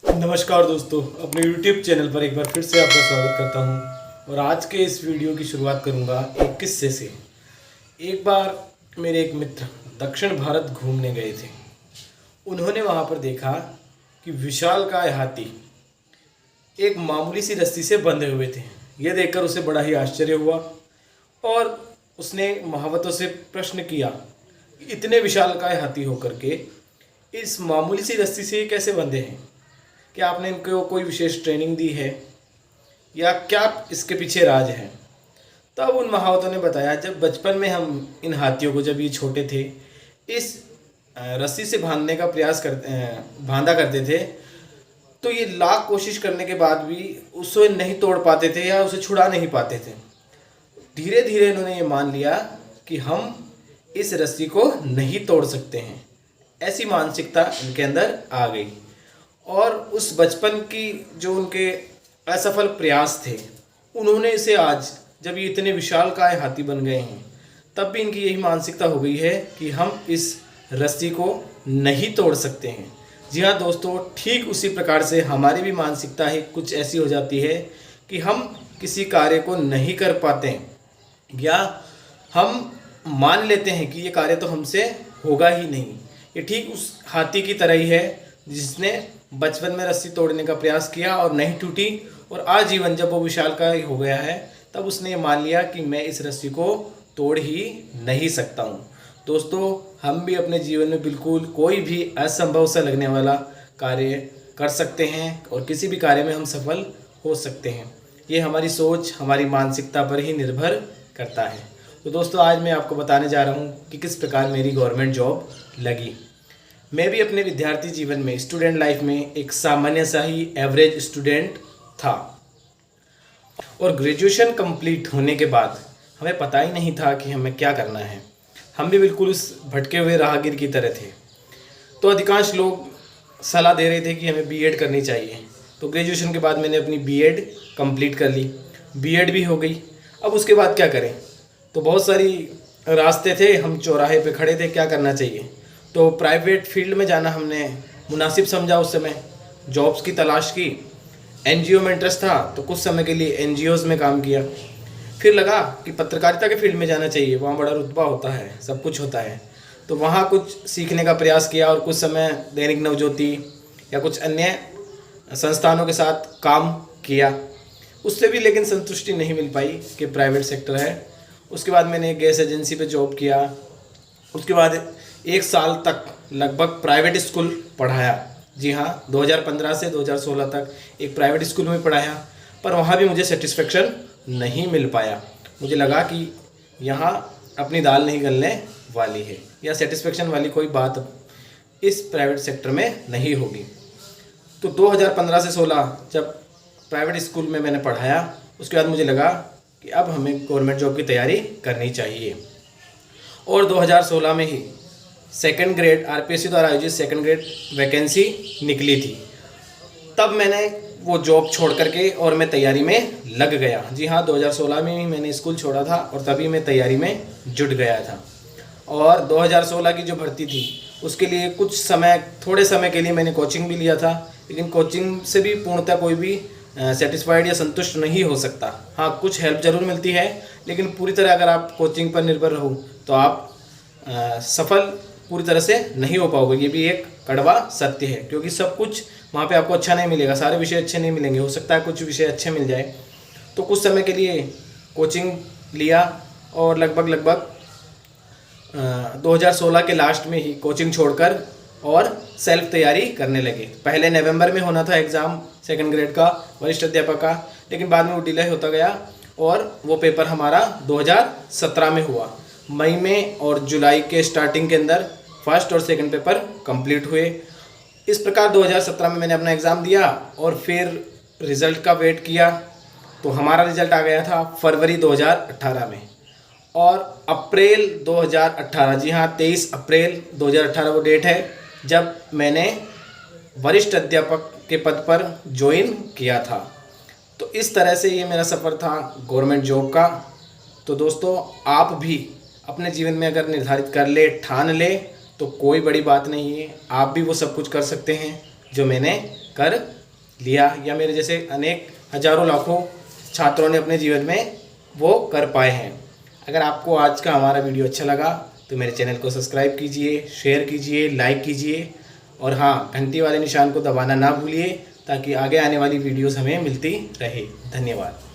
नमस्कार दोस्तों, अपने YouTube चैनल पर एक बार फिर से आपका स्वागत करता हूं। और आज के इस वीडियो की शुरुआत करूंगा एक किस्से से। एक बार मेरे एक मित्र दक्षिण भारत घूमने गए थे। उन्होंने वहां पर देखा कि विशालकाय हाथी एक मामूली सी रस्सी से बंधे हुए थे। यह देखकर उसे बड़ा ही आश्चर्य हुआ और उसने महावतों से प्रश्न किया, इतने विशालकाय हाथी होकर के इस मामूली सी रस्सी से कैसे बंधे हैं? क्या आपने इनको कोई विशेष ट्रेनिंग दी है या क्या इसके पीछे राज है? तब उन महावतों ने बताया, जब बचपन में हम इन हाथियों को, जब ये छोटे थे, इस रस्सी से बांधने का बांधा करते थे, तो ये लाख कोशिश करने के बाद भी उसे नहीं तोड़ पाते थे या उसे छुड़ा नहीं पाते थे। धीरे धीरे इन्होंने ये मान लिया कि हम इस रस्सी को नहीं तोड़ सकते हैं। ऐसी मानसिकता इनके अंदर आ गई और उस बचपन की जो उनके असफल प्रयास थे, उन्होंने इसे आज जब ये इतने विशालकाय हाथी बन गए हैं, तब भी इनकी यही मानसिकता हो गई है कि हम इस रस्सी को नहीं तोड़ सकते हैं। जी हाँ दोस्तों, ठीक उसी प्रकार से हमारी भी मानसिकता है कुछ ऐसी हो जाती है कि हम किसी कार्य को नहीं कर पाते हैं या हम मान लेते हैं कि ये कार्य तो हमसे होगा ही नहीं। ये ठीक उस हाथी की तरह ही है जिसने बचपन में रस्सी तोड़ने का प्रयास किया और नहीं टूटी, और आजीवन जब वो विशालकाय हो गया है तब उसने ये मान लिया कि मैं इस रस्सी को तोड़ ही नहीं सकता हूँ। दोस्तों, हम भी अपने जीवन में बिल्कुल कोई भी असंभव सा लगने वाला कार्य कर सकते हैं और किसी भी कार्य में हम सफल हो सकते हैं। ये हमारी सोच, हमारी मानसिकता पर ही निर्भर करता है। तो दोस्तों, आज मैं आपको बताने जा रहा हूँ कि किस प्रकार मेरी गवर्नमेंट जॉब लगी। मैं भी अपने विद्यार्थी जीवन में, स्टूडेंट लाइफ में एक सामान्य सा ही एवरेज स्टूडेंट था और ग्रेजुएशन कंप्लीट होने के बाद हमें पता ही नहीं था कि हमें क्या करना है। हम भी बिल्कुल उस भटके हुए राहगीर की तरह थे। तो अधिकांश लोग सलाह दे रहे थे कि हमें बीएड करनी चाहिए। तो ग्रेजुएशन के बाद मैंने अपनी बीएड कंप्लीट कर ली, बीएड भी हो गई। अब उसके बाद क्या करें? तो बहुत सारी रास्ते थे, हम चौराहे पे खड़े थे, क्या करना चाहिए। तो प्राइवेट फील्ड में जाना हमने मुनासिब समझा। उस समय जॉब्स की तलाश की, एनजीओ में इंटरेस्ट था तो कुछ समय के लिए एनजीओज़ में काम किया। फिर लगा कि पत्रकारिता के फील्ड में जाना चाहिए, वहाँ बड़ा रुतबा होता है, सब कुछ होता है। तो वहाँ कुछ सीखने का प्रयास किया और कुछ समय दैनिक नवज्योति या कुछ अन्य संस्थानों के साथ काम किया। उससे भी लेकिन संतुष्टि नहीं मिल पाई कि प्राइवेट सेक्टर है। उसके बाद मैंने गैस एजेंसी पे जॉब किया। उसके बाद 1 साल तक लगभग प्राइवेट स्कूल पढ़ाया। जी हाँ, 2015 से 2016 तक एक प्राइवेट स्कूल में पढ़ाया, पर वहाँ भी मुझे सेटिस्फेक्शन नहीं मिल पाया। मुझे लगा कि यहाँ अपनी दाल नहीं गलने वाली है या सेटिस्फेक्शन वाली कोई बात इस प्राइवेट सेक्टर में नहीं होगी। तो 2015 से 16 जब प्राइवेट स्कूल में मैंने पढ़ाया, उसके बाद मुझे लगा कि अब हमें गवर्नमेंट जॉब की तैयारी करनी चाहिए। और 2016 में ही सेकंड ग्रेड आरपीएससी द्वारा आयोजित सेकंड ग्रेड वैकेंसी निकली थी। तब मैंने वो जॉब छोड़ करके और मैं तैयारी में लग गया। जी हाँ, 2016 में ही मैंने स्कूल छोड़ा था और तभी मैं तैयारी में जुट गया था। और 2016 की जो भर्ती थी उसके लिए कुछ समय, थोड़े समय के लिए मैंने कोचिंग भी लिया था, लेकिन कोचिंग से भी पूर्णतः कोई भी सेटिस्फाइड या संतुष्ट नहीं हो सकता। हाँ, कुछ हेल्प ज़रूर मिलती है, लेकिन पूरी तरह अगर आप कोचिंग पर निर्भर रहो तो आप सफल पूरी तरह से नहीं हो पाओगे। ये भी एक कड़वा सत्य है, क्योंकि सब कुछ वहाँ पे आपको अच्छा नहीं मिलेगा, सारे विषय अच्छे नहीं मिलेंगे। हो सकता है कुछ विषय अच्छे मिल जाए। तो कुछ समय के लिए कोचिंग लिया और लगभग 2016 के लास्ट में ही कोचिंग छोड़कर और सेल्फ तैयारी करने लगे। पहले नवंबर में होना था एग्ज़ाम सेकंड ग्रेड का, वरिष्ठ अध्यापक का, लेकिन बाद में वो डिले होता गया और वो पेपर हमारा 2017 में हुआ। मई में और जुलाई के स्टार्टिंग के अंदर फर्स्ट और सेकंड पेपर कंप्लीट हुए। इस प्रकार 2017 में मैंने अपना एग्ज़ाम दिया और फिर रिज़ल्ट का वेट किया। तो हमारा रिज़ल्ट आ गया था फरवरी 2018 में और अप्रैल 2018, जी हाँ 23 अप्रैल 2018 वो डेट है जब मैंने वरिष्ठ अध्यापक के पद पर ज्वाइन किया था। तो इस तरह से ये मेरा सफ़र था गवर्नमेंट जॉब का। तो दोस्तों, आप भी अपने जीवन में अगर निर्धारित कर ठान ले तो कोई बड़ी बात नहीं है। आप भी वो सब कुछ कर सकते हैं जो मैंने कर लिया, या मेरे जैसे अनेक हजारों लाखों छात्रों ने अपने जीवन में वो कर पाए हैं। अगर आपको आज का हमारा वीडियो अच्छा लगा तो मेरे चैनल को सब्सक्राइब कीजिए, शेयर कीजिए, लाइक कीजिए और हाँ, घंटी वाले निशान को दबाना ना भूलिए ताकि आगे आने वाली वीडियोस हमें मिलती रहे। धन्यवाद।